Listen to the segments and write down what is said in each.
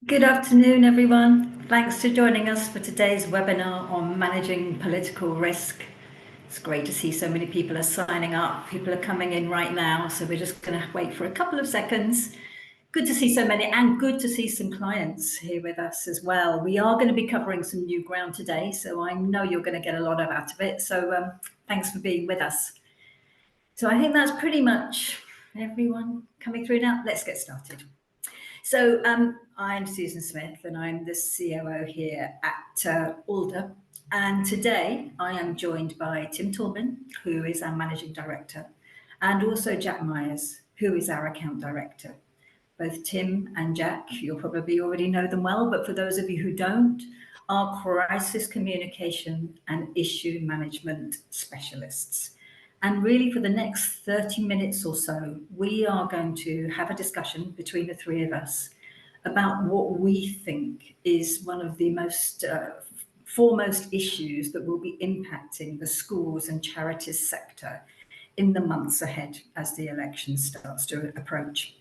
Good afternoon, everyone. Thanks for joining us for today's webinar on managing political risk. It's great to see so many people are signing up. People are coming in right now, so we're just going to wait for a couple of seconds. Good to see so many, and good to see some clients here with us as well. We are going to be covering some new ground today, so I know you're going to get a lot out of it. So thanks for being with us. So I think that's pretty much everyone coming through now. Let's get started. So I'm Susan Smith and I'm the COO here at Alder. And today I am joined by Tim Toulmin, who is our Managing Director, and also Jack Myers, who is our Account Director. Both Tim and Jack, you'll probably already know them well, but for those of you who don't, are crisis communication and issue management specialists. And really, for the next 30 minutes or so, we are going to have a discussion between the three of us about what we think is one of the most foremost issues that will be impacting the schools and charities sector in the months ahead as the election starts to approach.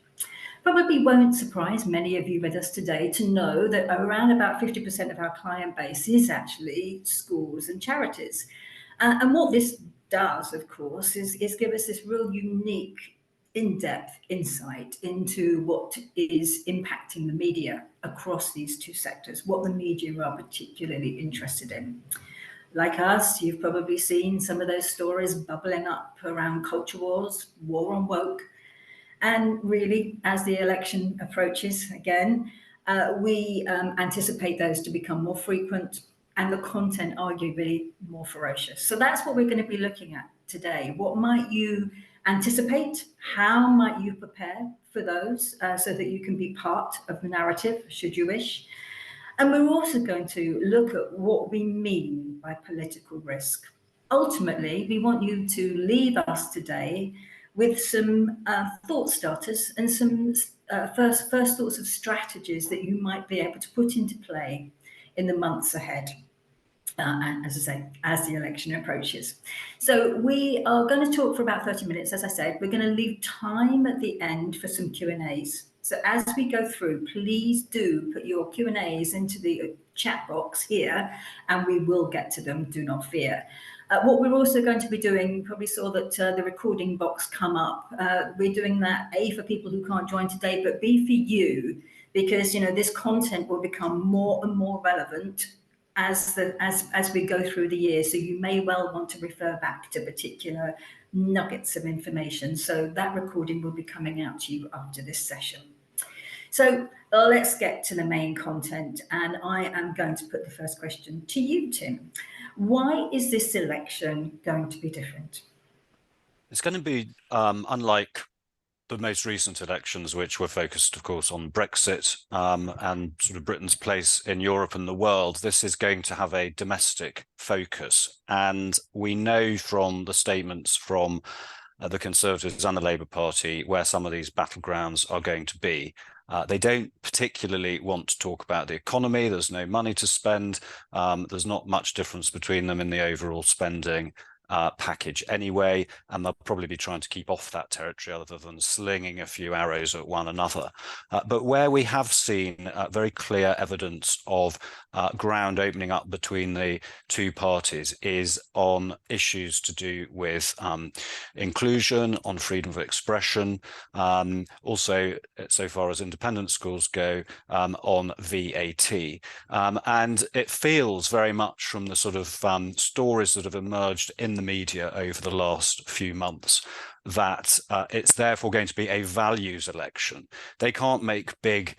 Probably won't surprise many of you with us today to know that around about 50% of our client base is actually schools and charities. And what this does, of course, is give us this real unique in-depth insight into what is impacting the media across these two sectors, what the media are particularly interested in. Like us, you've probably seen some of those stories bubbling up around culture wars, war on woke, and really, as the election approaches again, we anticipate those to become more frequent and the content arguably more ferocious. So that's what we're going to be looking at today. What might you anticipate? How might you prepare for those so that you can be part of the narrative, should you wish? And we're also going to look at what we mean by political risk. Ultimately, we want you to leave us today with some thought starters and some first thoughts of strategies that you might be able to put into play in the months ahead. And as I say, as the election approaches. So we are going to talk for about 30 minutes, as I said. We're going to leave time at the end for some Q&As. So as we go through, please do put your Q&As into the chat box here, and we will get to them, do not fear. What we're also going to be doing, you probably saw that the recording box come up. We're doing that, A, for people who can't join today, but B, for you, because this content will become more and more relevant as we go through the year. So you may well want to refer back to particular nuggets of information. So that recording will be coming out to you after this session. So let's get to the main content. And I am going to put the first question to you, Tim. Why is this election going to be different? It's going to be unlike the most recent elections, which were focused, of course, on Brexit and sort of Britain's place in Europe and the world. This is going to have a domestic focus. And we know from the statements from the Conservatives and the Labour Party where some of these battlegrounds are going to be. They don't particularly want to talk about the economy. There's no money to spend. There's not much difference between them in the overall spending package anyway, and they'll probably be trying to keep off that territory other than slinging a few arrows at one another. But where we have seen very clear evidence of ground opening up between the two parties is on issues to do with inclusion, on freedom of expression, also so far as independent schools go, on VAT. And it feels very much from the sort of stories that have emerged in the media over the last few months that it's therefore going to be a values election. They can't make big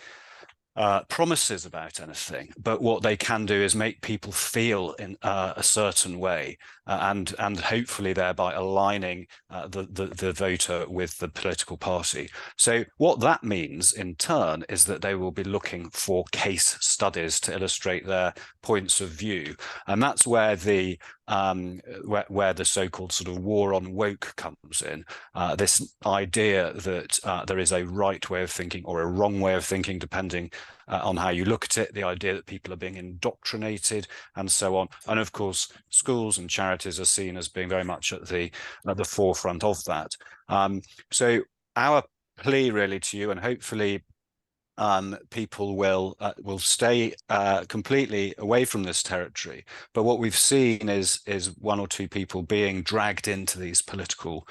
promises about anything, but what they can do is make people feel in a certain way, and hopefully thereby aligning the voter with the political party. So what that means in turn is that they will be looking for case studies to illustrate their points of view, and that's where the so-called sort of war on woke comes in. This idea that there is a right way of thinking or a wrong way of thinking, depending on how you look at it, the idea that people are being indoctrinated and so on. And of course, schools and charities are seen as being very much at the forefront of that. So our plea really to you, and hopefully people will stay completely away from this territory. But what we've seen is one or two people being dragged into these political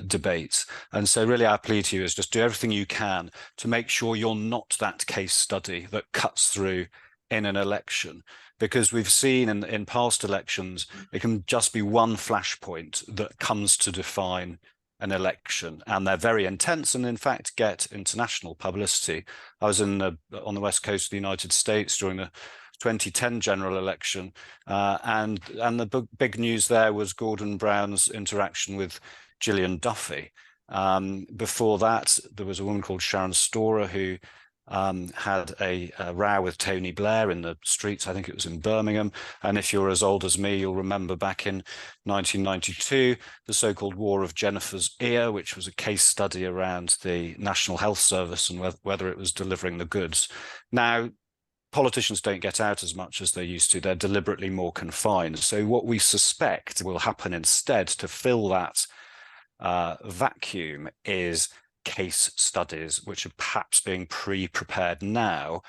debates. And so really our plea to you is just do everything you can to make sure you're not that case study that cuts through in an election, because we've seen in past elections, it can just be one flashpoint that comes to define an election, and they're very intense and in fact get international publicity. I was on the west coast of the United States during the 2010 general election, and the big news there was Gordon Brown's interaction with Gillian Duffy. Before that, there was a woman called Sharon Storer who had a row with Tony Blair in the streets. I think it was in Birmingham. And if you're as old as me, you'll remember back in 1992, the so-called War of Jennifer's Ear, which was a case study around the National Health Service and whether it was delivering the goods. Now, politicians don't get out as much as they used to. They're deliberately more confined. So what we suspect will happen instead to fill that vacuum is case studies, which are perhaps being pre-prepared now,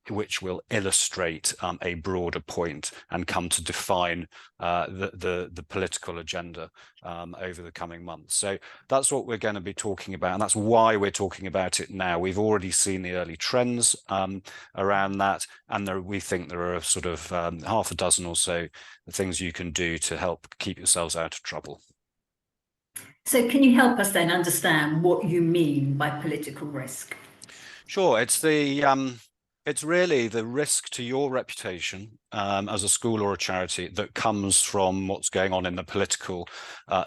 which will illustrate a broader point and come to define the political agenda over the coming months. So that's what we're going to be talking about, and that's why we're talking about it now. We've already seen the early trends around that, and we think there are sort of half a dozen or so things you can do to help keep yourselves out of trouble. So can you help us then understand what you mean by political risk? Sure, it's really the risk to your reputation as a school or a charity that comes from what's going on in the political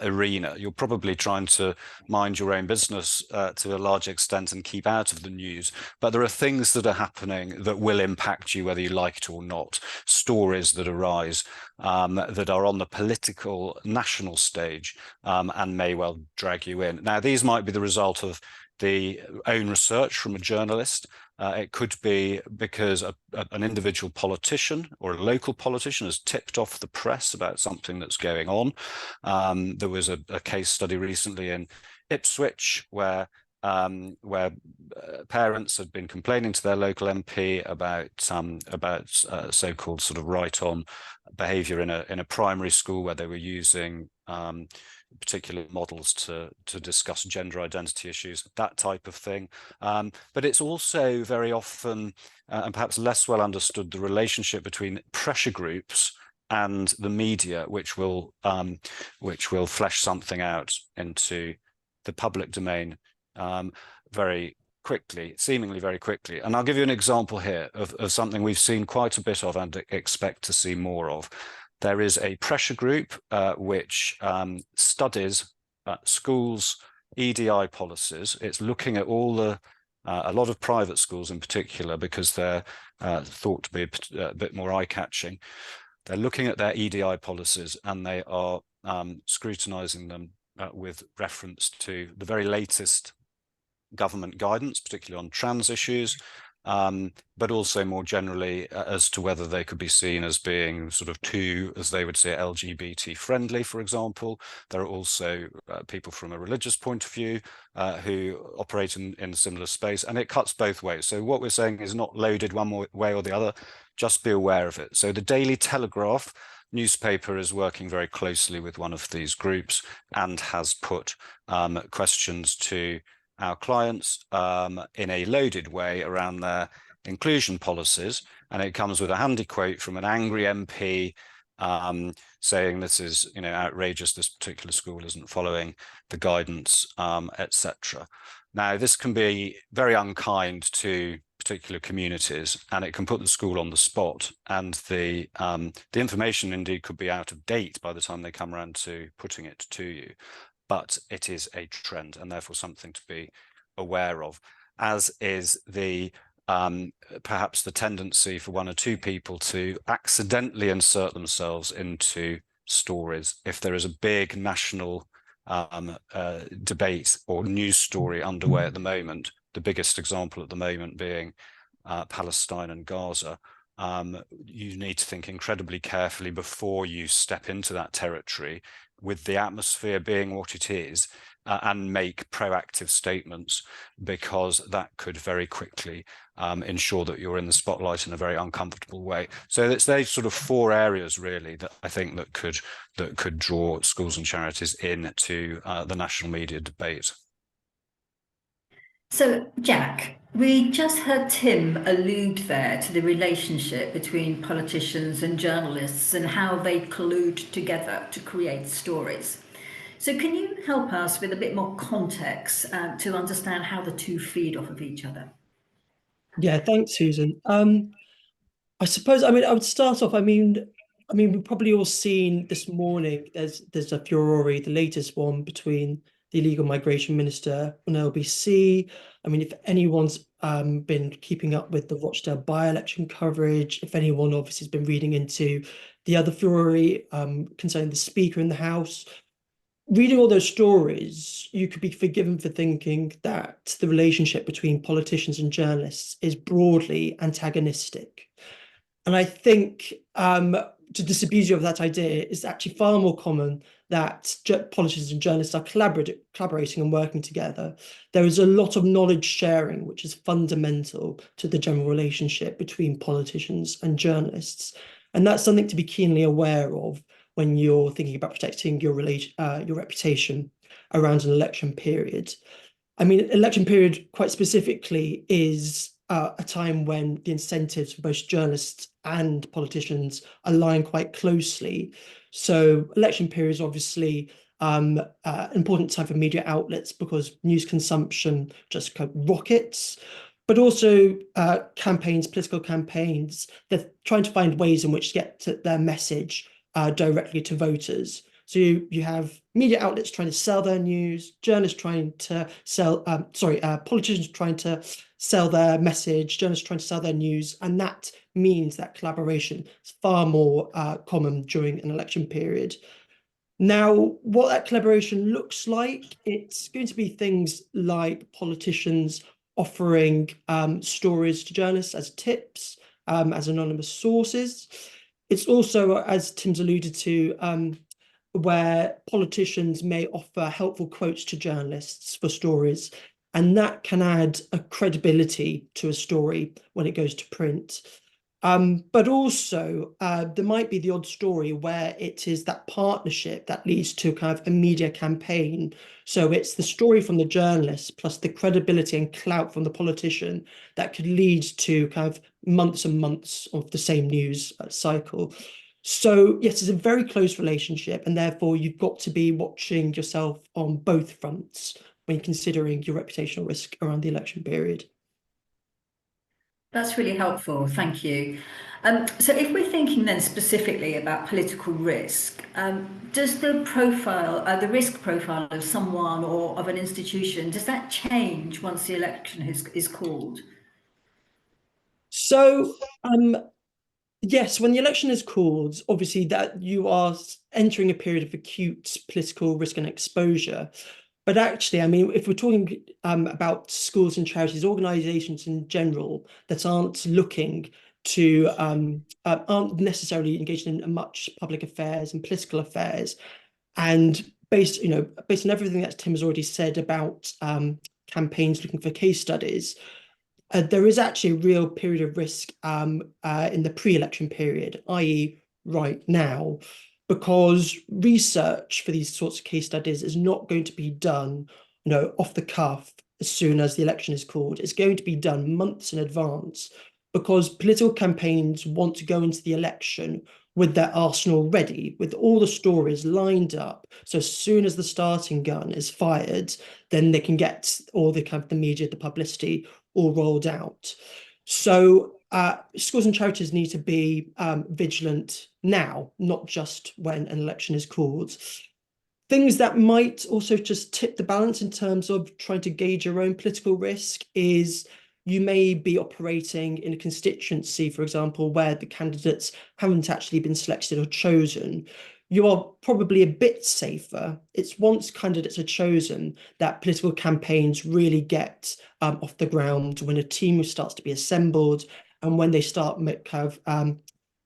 arena. You're probably trying to mind your own business to a large extent and keep out of the news, but there are things that are happening that will impact you whether you like it or not. Stories that arise that are on the political national stage and may well drag you in. Now, these might be the result of the own research from a journalist. It could be because an individual politician or a local politician has tipped off the press about something that's going on. There was a case study recently in Ipswich where parents had been complaining to their local MP about so-called sort of right-on behaviour in a primary school where they were using particular models to discuss gender identity issues, that type of thing. But it's also very often, and perhaps less well understood, the relationship between pressure groups and the media, which will flesh something out into the public domain very quickly, seemingly very quickly. And I'll give you an example here of something we've seen quite a bit of and expect to see more of. There is a pressure group which studies schools' EDI policies. It's looking at all a lot of private schools in particular, because they're thought to be a bit more eye-catching. They're looking at their EDI policies and they are scrutinising them with reference to the very latest government guidance, particularly on trans issues, but also more generally as to whether they could be seen as being sort of too, as they would say, LGBT friendly, for example. There are also people from a religious point of view who operate in a similar space, and it cuts both ways. So what we're saying is not loaded one way or the other, just be aware of it. So the Daily Telegraph newspaper is working very closely with one of these groups and has put questions to our clients in a loaded way around their inclusion policies, and it comes with a handy quote from an angry MP saying this is, outrageous, this particular school isn't following the guidance, etc. Now, this can be very unkind to particular communities, and it can put the school on the spot, and the information indeed could be out of date by the time they come around to putting it to you. But it is a trend and therefore something to be aware of, as is the perhaps the tendency for one or two people to accidentally insert themselves into stories. If there is a big national debate or news story underway at the moment, the biggest example at the moment being Palestine and Gaza, you need to think incredibly carefully before you step into that territory. With the atmosphere being what it is, and make proactive statements, because that could very quickly ensure that you're in the spotlight in a very uncomfortable way. So it's those sort of 4 areas really that I think that could draw schools and charities into the national media debate. So, Jack, we just heard Tim allude there to the relationship between politicians and journalists and how they collude together to create stories. So, can you help us with a bit more context to understand how the two feed off of each other? Yeah, thanks, Susan. I suppose, I would start off, we've probably all seen this morning, there's a furore, the latest one between the illegal migration minister on LBC. If anyone's been keeping up with the Rochdale by-election coverage, if anyone obviously has been reading into the other furore concerning the Speaker in the House, reading all those stories, you could be forgiven for thinking that the relationship between politicians and journalists is broadly antagonistic. And I think to disabuse you of that idea, it's actually far more common that politicians and journalists are collaborating and working together. There is a lot of knowledge sharing, which is fundamental to the general relationship between politicians and journalists. And that's something to be keenly aware of when you're thinking about protecting your reputation around an election period. Election period quite specifically is a time when the incentives for both journalists and politicians align quite closely. So election period is obviously an important time for media outlets because news consumption just kind of rockets, but also political campaigns, they're trying to find ways in which to get their message directly to voters. So you have media outlets trying to sell their news, journalists trying to sell, politicians trying to sell their message, journalists trying to sell their news, and that means that collaboration is far more common during an election period. Now, what that collaboration looks like, it's going to be things like politicians offering stories to journalists as tips, as anonymous sources. It's also, as Tim's alluded to, where politicians may offer helpful quotes to journalists for stories, and that can add a credibility to a story when it goes to print. But also, there might be the odd story where it is that partnership that leads to kind of a media campaign. So it's the story from the journalist plus the credibility and clout from the politician that could lead to kind of months and months of the same news cycle. So yes, it's a very close relationship, and therefore you've got to be watching yourself on both fronts when considering your reputational risk around the election period. That's really helpful, thank you. So if we're thinking then specifically about political risk, does the risk profile of someone or of an institution, does that change once the election is called? So yes, when the election is called, obviously that you are entering a period of acute political risk and exposure. But actually, if we're talking about schools and charities, organisations in general that aren't looking to, aren't necessarily engaged in much public affairs and political affairs, and based on everything that Tim has already said about campaigns looking for case studies, there is actually a real period of risk in the pre-election period, i.e. right now, because research for these sorts of case studies is not going to be done, off the cuff as soon as the election is called. It's going to be done months in advance because political campaigns want to go into the election with their arsenal ready, with all the stories lined up. So as soon as the starting gun is fired, then they can get all the kind of the media, the publicity all rolled out. So schools and charities need to be vigilant now, not just when an election is called. Things that might also just tip the balance in terms of trying to gauge your own political risk is you may be operating in a constituency, for example, where the candidates haven't actually been selected or chosen. You are probably a bit safer. It's once candidates are chosen that political campaigns really get off the ground, when a team starts to be assembled and when they start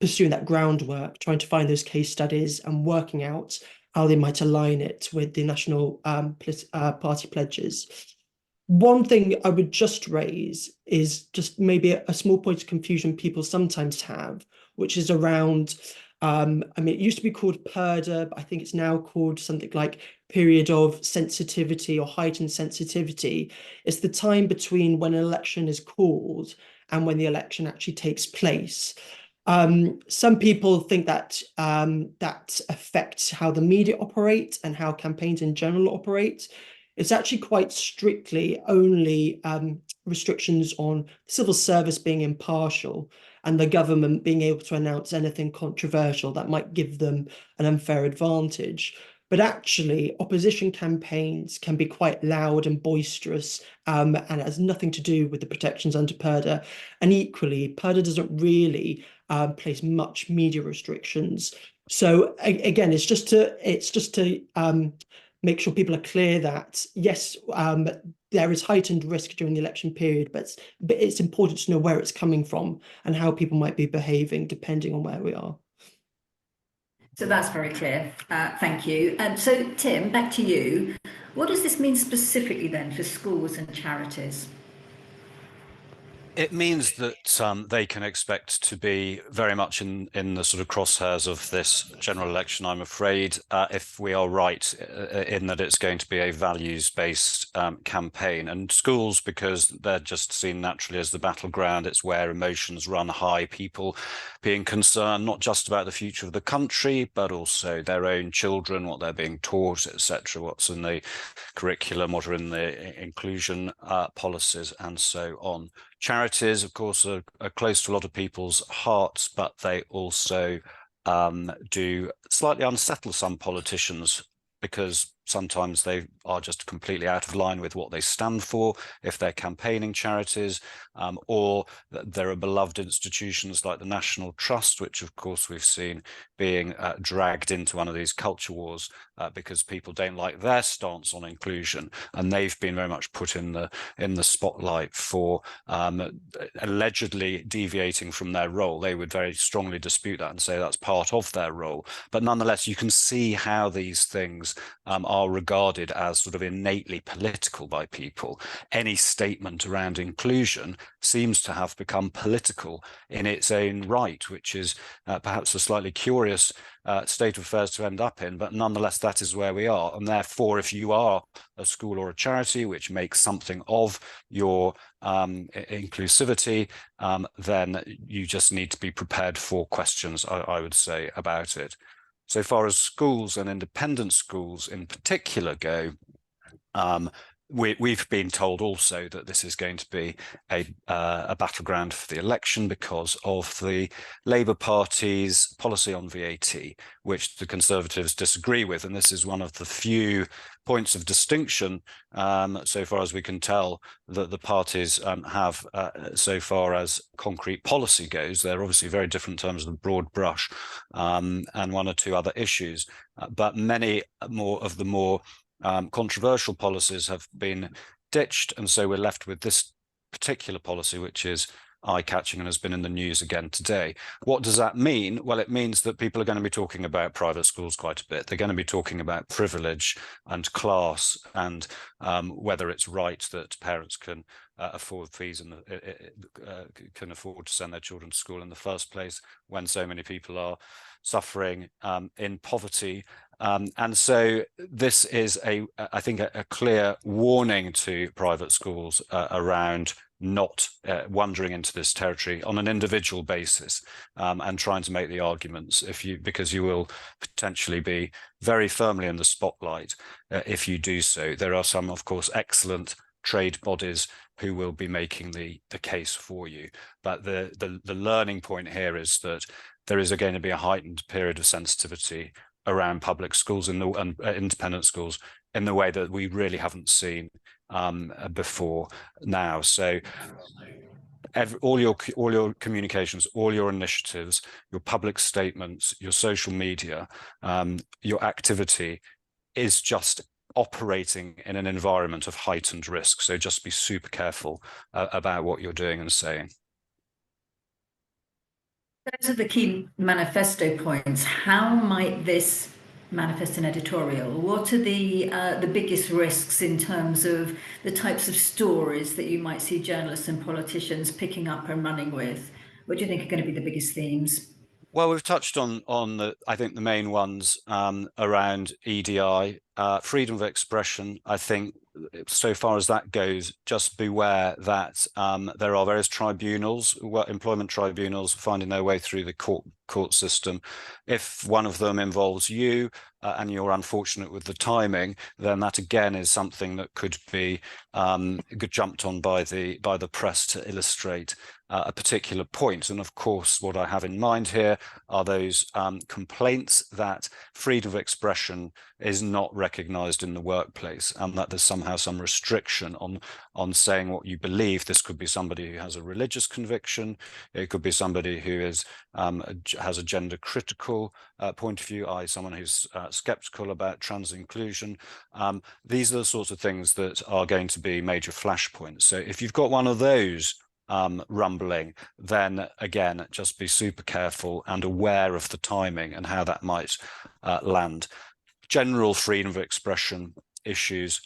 pursuing that groundwork, trying to find those case studies and working out how they might align it with the national party pledges. One thing I would just raise is just maybe a small point of confusion people sometimes have, which is around, I mean, it used to be called PERDA, but I think it's now called something like period of sensitivity or heightened sensitivity. It's the time between when an election is called and when the election actually takes place. Some people think that that affects how the media operate and how campaigns in general operate. It's actually quite strictly only restrictions on civil service being impartial and the government being able to announce anything controversial that might give them an unfair advantage. But actually, opposition campaigns can be quite loud and boisterous, and it has nothing to do with the protections under PERDA. And equally, PERDA doesn't really place much media restrictions. So again, it's just to make sure people are clear that yes, there is heightened risk during the election period, but it's important to know where it's coming from and how people might be behaving depending on where we are. So that's very clear. Thank you. So Tim, back to you. What does this mean specifically then for schools and charities? It means that they can expect to be very much in the sort of crosshairs of this general election, I'm afraid, if we are right in that it's going to be a values-based campaign. And schools, because they're just seen naturally as the battleground, it's where emotions run high, people being concerned not just about the future of the country, but also their own children, what they're being taught, etc., what's in the curriculum, what are in the inclusion policies, and so on. Charities, of course, are close to a lot of people's hearts, but they also do slightly unsettle some politicians because sometimes they are just completely out of line with what they stand for if they're campaigning charities, or there are beloved institutions like the National Trust, which of course we've seen being dragged into one of these culture wars because people don't like their stance on inclusion, and they've been very much put in the spotlight for allegedly deviating from their role. They would very strongly dispute that and say that's part of their role, but nonetheless you can see how these things are regarded as sort of innately political by people. Any statement around inclusion seems to have become political in its own right, which is perhaps a slightly curious state of affairs to end up in, but nonetheless that is where we are. And therefore, if you are a school or a charity which makes something of your inclusivity, then you just need to be prepared for questions, I would say, about it. So far as schools and independent schools in particular go, we've been told also that this is going to be a battleground for the election because of the Labour Party's policy on VAT, which the Conservatives disagree with. And this is one of the few points of distinction, so far as we can tell, that the parties have so far as concrete policy goes. They're obviously very different in terms of the broad brush and one or two other issues, but many more of the more controversial policies have been ditched, and so we're left with this particular policy, which is eye-catching and has been in the news again today. What does that mean? Well, it means that people are going to be talking about private schools quite a bit. They're going to be talking about privilege and class and whether it's right that parents can afford fees and can afford to send their children to school in the first place when so many people are suffering in poverty. And so this is, I think, a clear warning to private schools around not wandering into this territory on an individual basis and trying to make the arguments because you will potentially be very firmly in the spotlight if you do so. There are some, of course, excellent trade bodies who will be making the case for you. But the learning point here is that there is going to be a heightened period of sensitivity around public schools and independent schools in the way that we really haven't seen before now. So all your communications, all your initiatives, your public statements, your social media, your activity is just operating in an environment of heightened risk. So just be super careful about what you're doing and saying. Those are the key manifesto points. How might this manifest an editorial. What are the biggest risks in terms of the types of stories that you might see journalists and politicians picking up and running with? What do you think are going to be the biggest themes? Well, we've touched on I think the main ones around EDI, freedom of expression. I think so far as that goes, just beware that there are various tribunals, employment tribunals, finding their way through the court system. If one of them involves you and you're unfortunate with the timing, then that again is something that could be jumped on by the press to illustrate a particular point. And of course, what I have in mind here are those complaints that freedom of expression is not recognized in the workplace, and that there's somehow some restriction on saying what you believe. This could be somebody who has a religious conviction. It could be somebody who is has a gender critical point of view, i.e. someone who's skeptical about trans inclusion. These are the sorts of things that are going to be major flashpoints. So if you've got one of those rumbling, then again, just be super careful and aware of the timing and how that might land. General freedom of expression issues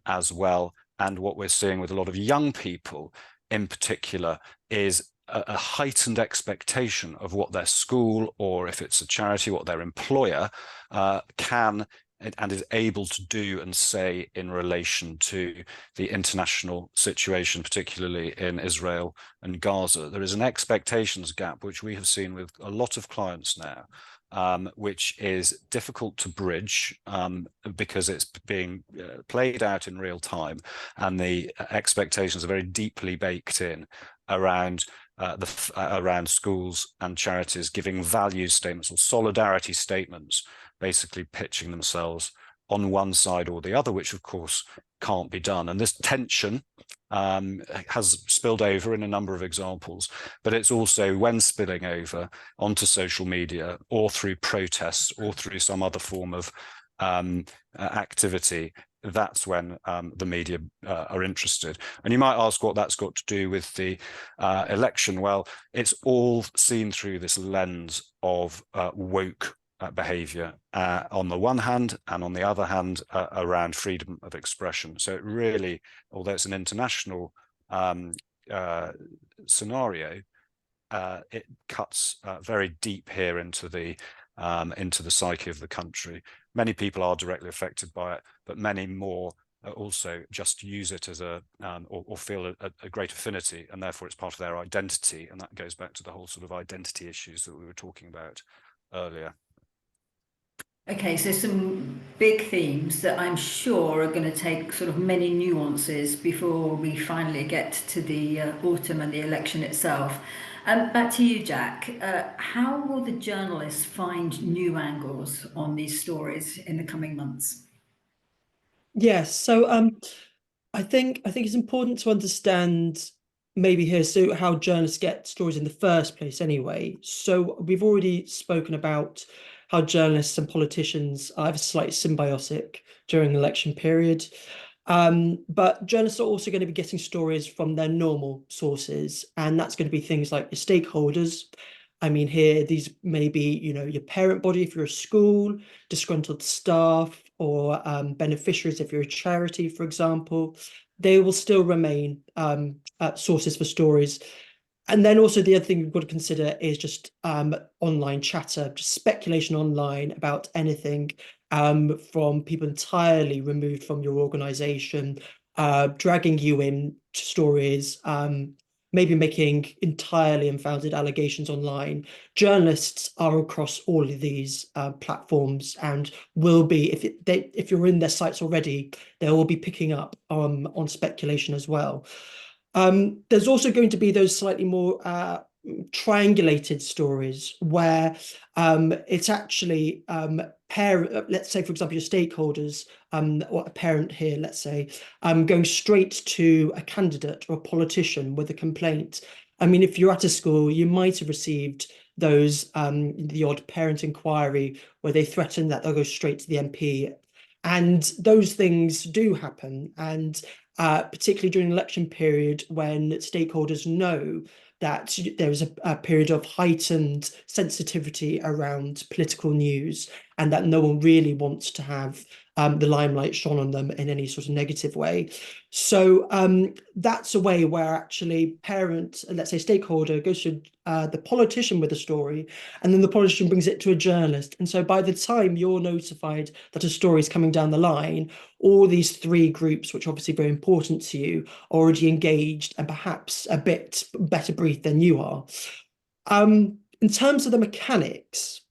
as well. And what we're seeing with a lot of young people in particular is a heightened expectation of what their school, or if it's a charity, what their employer can and is able to do and say in relation to the international situation, particularly in Israel and Gaza. There is an expectations gap, which we have seen with a lot of clients now, which is difficult to bridge because it's being played out in real time, and the expectations are very deeply baked in around around schools and charities giving value statements or solidarity statements, basically pitching themselves on one side or the other, which of course can't be done. And this tension has spilled over in a number of examples, but it's also, when spilling over onto social media or through protests or through some other form of activity, that's when the media are interested. And you might ask what that's got to do with the election. Well, it's all seen through this lens of woke behavior on the one hand, and on the other hand around freedom of expression. So it really, although it's an international scenario, it cuts very deep here into the psyche of the country. Many people are directly affected by it, but many more also just use it as or feel a great affinity, and therefore it's part of their identity. And that goes back to the whole sort of identity issues that we were talking about earlier. Okay, so some big themes that I'm sure are going to take sort of many nuances before we finally get to the autumn and the election itself. Back to you, Jack. How will the journalists find new angles on these stories in the coming months? Yes, so I think it's important to understand maybe here so how journalists get stories in the first place anyway. So we've already spoken about how journalists and politicians are slightly symbiotic during the election period. But journalists are also going to be getting stories from their normal sources, and that's going to be things like your stakeholders. I mean, here, these may be, your parent body if you're a school, disgruntled staff, or beneficiaries if you're a charity, for example. They will still remain sources for stories. And then also the other thing we've got to consider is just online chatter, just speculation online about anything, from people entirely removed from your organization, dragging you in to stories, maybe making entirely unfounded allegations online. Journalists are across all of these platforms and will be, if you're in their sites already, they will be picking up on speculation as well. There's also going to be those slightly more triangulated stories where it's actually let's say, for example, your stakeholders, or a parent here, let's say, going straight to a candidate or a politician with a complaint. I mean, if you're at a school, you might have received those, the odd parent inquiry where they threaten that they'll go straight to the MP. And those things do happen. And particularly during the election period, when stakeholders know that there was a period of heightened sensitivity around political news, and that no one really wants to have the limelight shone on them in any sort of negative way. So that's a way where actually parent, let's say stakeholder, goes to the politician with a story, and then the politician brings it to a journalist. And so by the time you're notified that a story is coming down the line, all these three groups, which are obviously very important to you, are already engaged and perhaps a bit better briefed than you are. In terms of the mechanics,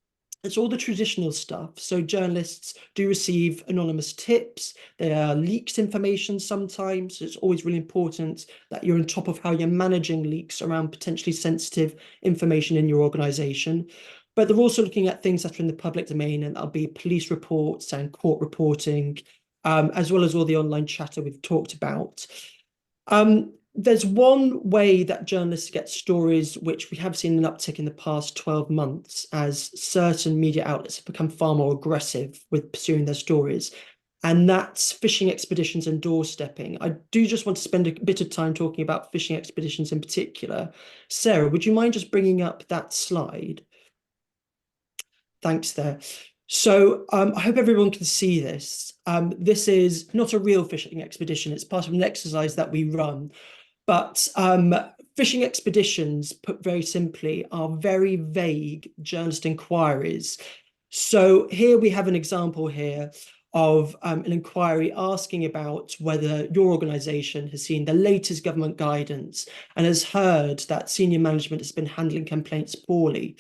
it's all the traditional stuff. So journalists do receive anonymous tips. There are leaked information sometimes. So it's always really important that you're on top of how you're managing leaks around potentially sensitive information in your organization. But they're also looking at things that are in the public domain, and that'll be police reports and court reporting, as well as all the online chatter we've talked about. There's one way that journalists get stories, which we have seen an uptick in the past 12 months as certain media outlets have become far more aggressive with pursuing their stories, and that's fishing expeditions and doorstepping. I do just want to spend a bit of time talking about fishing expeditions in particular. Sarah, would you mind just bringing up that slide? Thanks there. So I hope everyone can see this. This is not a real fishing expedition. It's part of an exercise that we run. But fishing expeditions, put very simply, are very vague journalist inquiries. So here we have an example here of an inquiry asking about whether your organisation has seen the latest government guidance and has heard that senior management has been handling complaints poorly.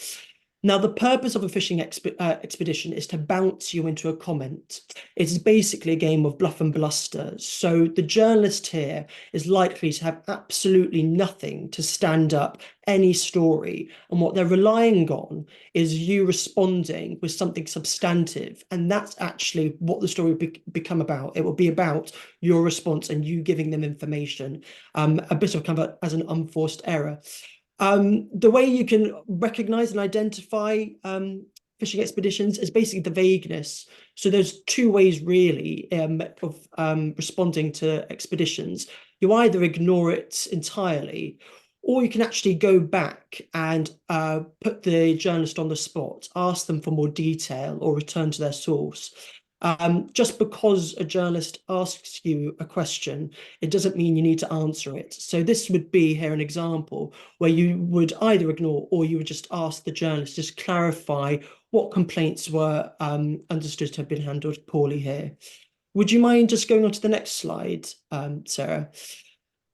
Now, the purpose of a fishing expedition is to bounce you into a comment. It's basically a game of bluff and bluster. So the journalist here is likely to have absolutely nothing to stand up any story. And what they're relying on is you responding with something substantive. And that's actually what the story will become about. It will be about your response and you giving them information, a bit of kind of as an unforced error. The way you can recognize and identify fishing expeditions is basically the vagueness. So there's two ways really of responding to expeditions. You either ignore it entirely, or you can actually go back and put the journalist on the spot, ask them for more detail or return to their source. Just because a journalist asks you a question, it doesn't mean you need to answer it. So this would be here an example where you would either ignore or you would just ask the journalist, just clarify what complaints were understood to have been handled poorly here. Would you mind just going on to the next slide, Sarah?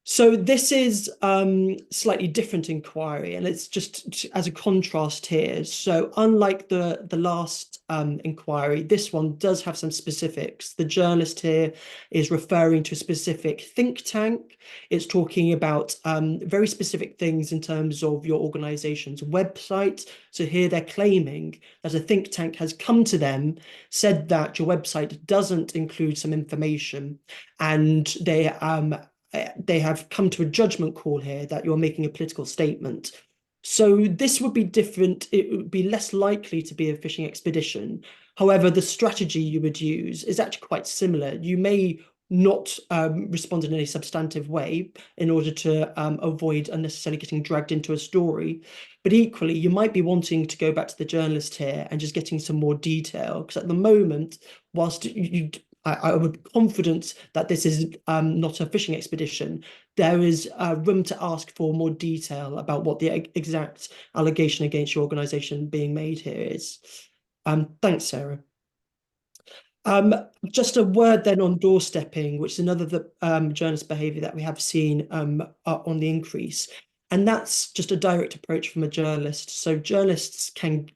So this is slightly different inquiry, and it's just as a contrast here. So unlike the last inquiry, this one does have some specifics. The journalist here is referring to a specific think tank. It's talking about very specific things in terms of your organization's website. So here they're claiming that a think tank has come to them, said that your website doesn't include some information, and they have come to a judgment call here that you're making a political statement. So this would be different. It would be less likely to be a fishing expedition. However, the strategy you would use is actually quite similar. You may not respond in any substantive way in order to avoid unnecessarily getting dragged into a story. But equally, you might be wanting to go back to the journalist here and just getting some more detail. Because at the moment, whilst I would be confident that this is not a fishing expedition, there is room to ask for more detail about what the exact allegation against your organisation being made here is. Thanks, Sarah. Just a word then on doorstepping, which is another journalist behaviour that we have seen on the increase. And that's just a direct approach from a journalist. So journalists can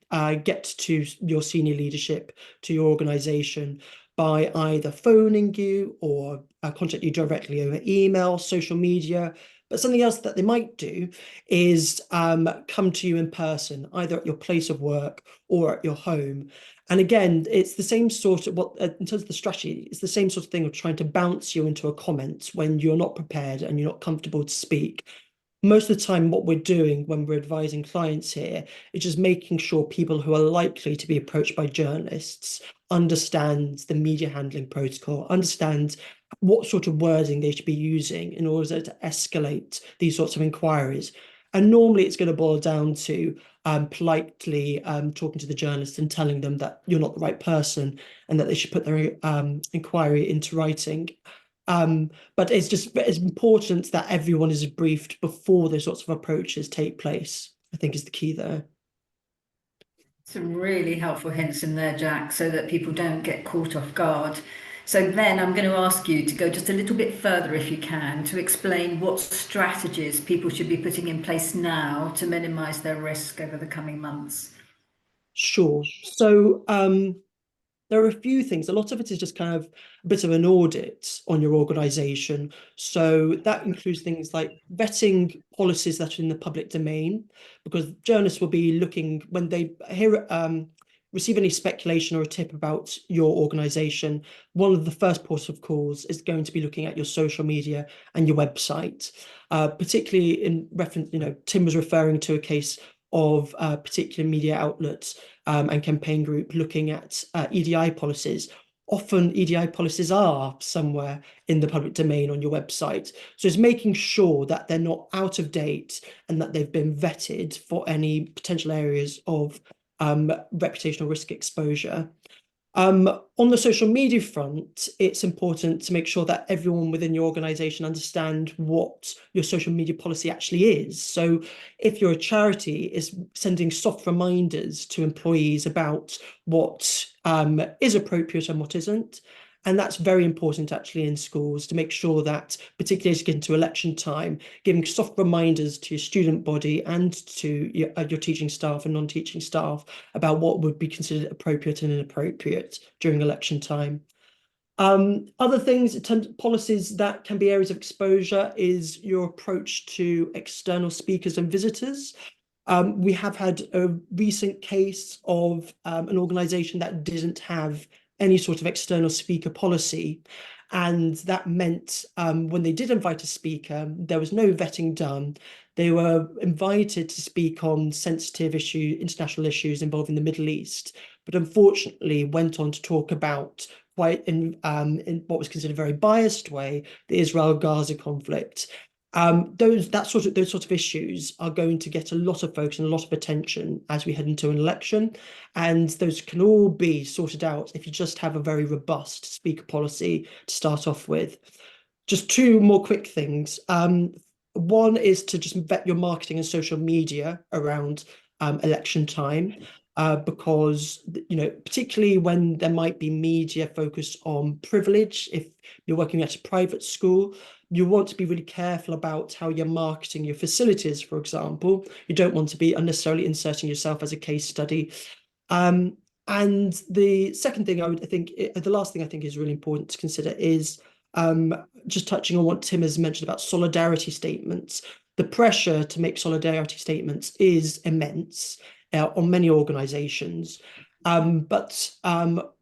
get to your senior leadership, to your organisation, by either phoning you or contact you directly over email, social media. But something else that they might do is come to you in person, either at your place of work or at your home. And again, it's the same sort of in terms of the strategy, it's the same sort of thing of trying to bounce you into a comment when you're not prepared and you're not comfortable to speak. Most of the time, what we're doing when we're advising clients here is just making sure people who are likely to be approached by journalists understand the media handling protocol, understand what sort of wording they should be using in order to escalate these sorts of inquiries. And normally it's going to boil down to politely talking to the journalist and telling them that you're not the right person and that they should put their inquiry into writing. But it's important that everyone is briefed before those sorts of approaches take place, I think is the key there. Some really helpful hints in there, Jack, so that people don't get caught off guard. So then I'm going to ask you to go just a little bit further, if you can, to explain what strategies people should be putting in place now to minimise their risk over the coming months. Sure. So there are a few things. A lot of it is just kind of a bit of an audit on your organization. So that includes things like vetting policies that are in the public domain, because journalists will be looking when they receive any speculation or a tip about your organization. One of the first ports of calls is going to be looking at your social media and your website, particularly in reference, Tim was referring to a case of particular media outlets and campaign group looking at EDI policies. Often EDI policies are somewhere in the public domain on your website. So it's making sure that they're not out of date and that they've been vetted for any potential areas of reputational risk exposure. On the social media front, it's important to make sure that everyone within your organization understand what your social media policy actually is. So if you're a charity, is sending soft reminders to employees about what is appropriate and what isn't. And that's very important actually in schools to make sure that, particularly as you get into election time, giving soft reminders to your student body and to your teaching staff and non-teaching staff about what would be considered appropriate and inappropriate during election time. Other things in terms of policies that can be areas of exposure is your approach to external speakers and visitors. We have had a recent case of an organisation that didn't have any sort of external speaker policy. And that meant when they did invite a speaker, there was no vetting done. They were invited to speak on sensitive international issues involving the Middle East, but unfortunately went on to talk about quite in what was considered a very biased way, the Israel-Gaza conflict. Those sort of issues are going to get a lot of focus and a lot of attention as we head into an election, and those can all be sorted out if you just have a very robust speaker policy to start off with. Just two more quick things. One is to just vet your marketing and social media around election time. Because particularly when there might be media focused on privilege, if you're working at a private school, you want to be really careful about how you're marketing your facilities, for example. You don't want to be unnecessarily inserting yourself as a case study. And the second thing the last thing I think is really important to consider is just touching on what Tim has mentioned about solidarity statements. The pressure to make solidarity statements is immense on many organizations. But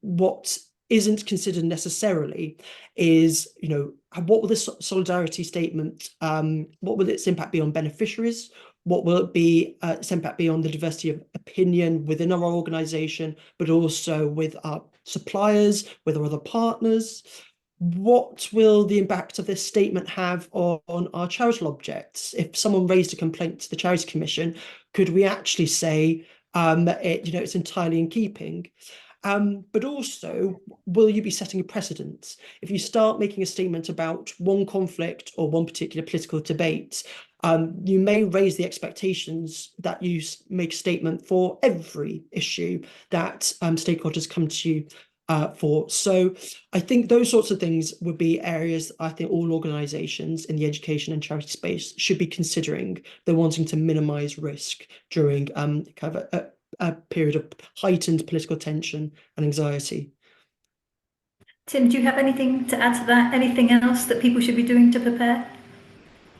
what isn't considered necessarily is, what will this solidarity statement, what will its impact be on beneficiaries? What will it be, its impact be on the diversity of opinion within our organization, but also with our suppliers, with our other partners? What will the impact of this statement have on our charitable objects? If someone raised a complaint to the Charity Commission, could we actually say it's entirely in keeping? But also, will you be setting a precedent? If you start making a statement about one conflict or one particular political debate, you may raise the expectations that you make a statement for every issue that stakeholders come to you for. So I think those sorts of things would be areas I think all organisations in the education and charity space should be considering. They're wanting to minimise risk during kind of a period of heightened political tension and anxiety. Tim, do you have anything to add to that? Anything else that people should be doing to prepare?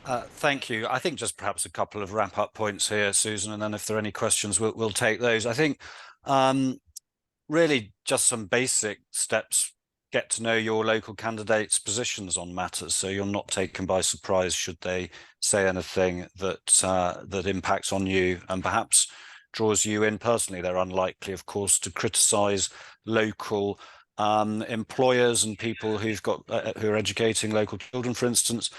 Thank you. I think just perhaps a couple of wrap-up points here, Susan, and then if there are any questions, we'll take those. I think really just some basic steps. Get to know your local candidates' positions on matters, so you're not taken by surprise should they say anything that impacts on you and perhaps draws you in personally. They're unlikely, of course, to criticise local employers and people who've got who are educating local children, for instance,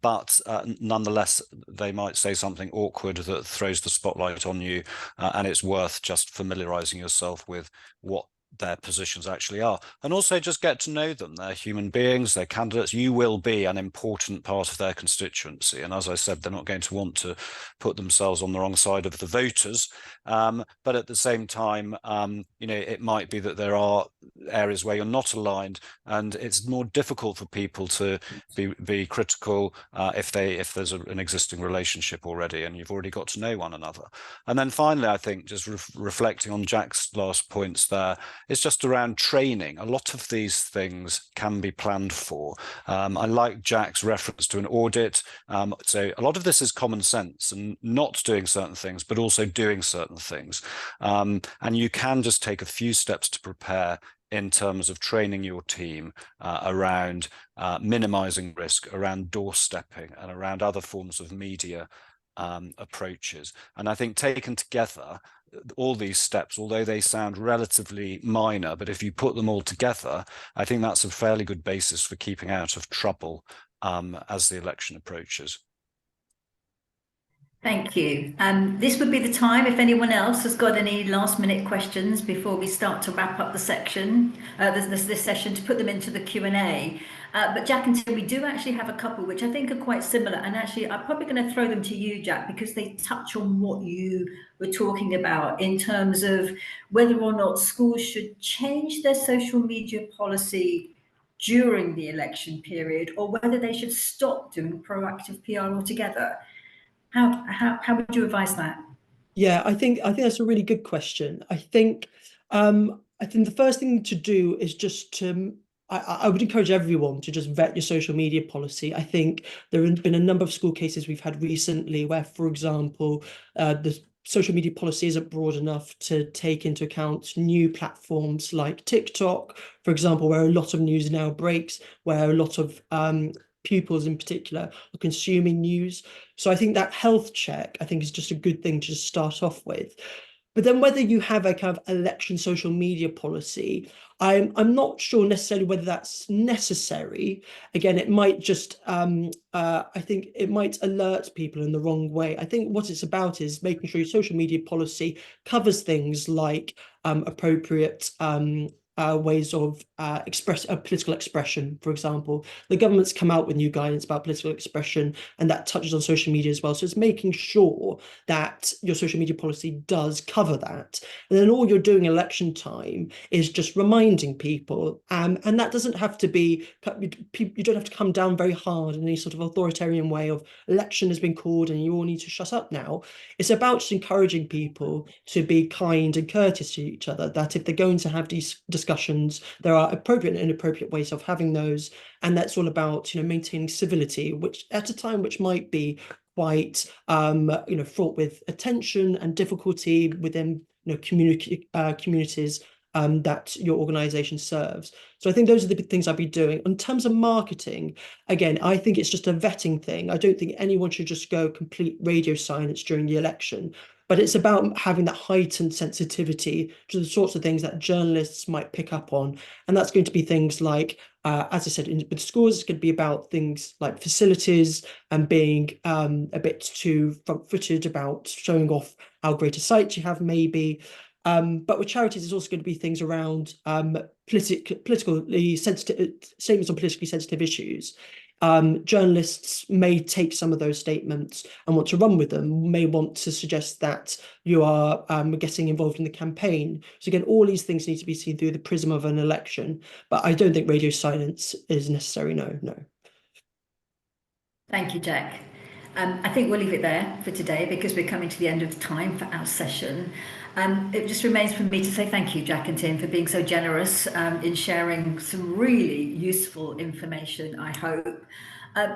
but nonetheless they might say something awkward that throws the spotlight on you, and it's worth just familiarizing yourself with what their positions actually are, and also just get to know them. They're human beings, they're candidates. You will be an important part of their constituency, and as I said, they're not going to want to put themselves on the wrong side of the voters, but at the same time, you know, it might be that there are areas where you're not aligned, and it's more difficult for people to be critical if there's an existing relationship already and you've already got to know one another. And then finally, I think just reflecting on Jack's last points there, it's just around training. A lot of these things can be planned for. I like Jack's reference to an audit. So a lot of this is common sense and not doing certain things, but also doing certain things. And you can just take a few steps to prepare in terms of training your team around minimizing risk, around doorstepping, and around other forms of media approaches. And I think taken together, all these steps, although they sound relatively minor, but if you put them all together, I think that's a fairly good basis for keeping out of trouble as the election approaches. Thank you. This would be the time if anyone else has got any last minute questions before we start to wrap up the section, this session, to put them into the Q&A. But Jack and Tim, we do actually have a couple which I think are quite similar, and actually I'm probably going to throw them to you, Jack, because they touch on what you were talking about in terms of whether or not schools should change their social media policy during the election period, or whether they should stop doing proactive PR altogether. How would you advise that? Yeah, I think that's a really good question. I think the first thing to do is just to I would encourage everyone to just vet your social media policy. I think there have been a number of school cases we've had recently where, for example, the social media policy isn't broad enough to take into account new platforms like TikTok, for example, where a lot of news now breaks, where a lot of pupils in particular are consuming news. So I think that health check, I think, is just a good thing to just start off with. But then whether you have a kind of election social media policy, I'm not sure necessarily whether that's necessary. Again, it might just, I think it might alert people in the wrong way. I think what it's about is making sure your social media policy covers things like appropriate ways of political expression, for example. The government's come out with new guidance about political expression, and that touches on social media as well. So it's making sure that your social media policy does cover that. And then all you're doing election time is just reminding people, and that doesn't have to be, you don't have to come down very hard in any sort of authoritarian way of election has been called and you all need to shut up now. It's about just encouraging people to be kind and courteous to each other, that if they're going to have these discussions, there are appropriate and inappropriate ways of having those, and that's all about, you know, maintaining civility, which at a time which might be quite you know, fraught with attention and difficulty within, you know, communities that your organization serves. So I think those are the big things I'd be doing. In terms of marketing, again, I think it's just a vetting thing. I don't think anyone should just go complete radio silence during the election, but it's about having that heightened sensitivity to the sorts of things that journalists might pick up on. And that's going to be things like, as I said, with schools, it's going to be about things like facilities and being a bit too front-footed about showing off how great a site you have, maybe. But with charities, there's also going to be things around politically sensitive statements on politically sensitive issues. Journalists may take some of those statements and want to run with them, may want to suggest that you are getting involved in the campaign. So again, all these things need to be seen through the prism of an election, but I don't think radio silence is necessary, no. Thank you, Jack. I think we'll leave it there for today because we're coming to the end of the time for our session. It just remains for me to say thank you, Jack and Tim, for being so generous in sharing some really useful information, I hope.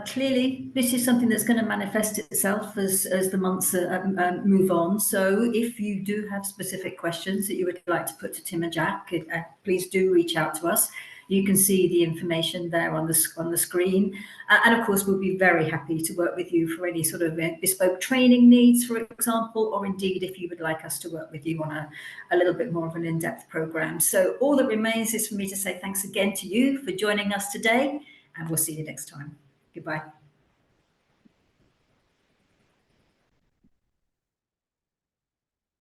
Clearly, this is something that's going to manifest itself as the months move on. So if you do have specific questions that you would like to put to Tim and Jack, please do reach out to us. You can see the information there on the screen. And of course, we'll be very happy to work with you for any sort of bespoke training needs, for example, or indeed if you would like us to work with you on a little bit more of an in-depth program. So all that remains is for me to say thanks again to you for joining us today, and we'll see you next time. Goodbye.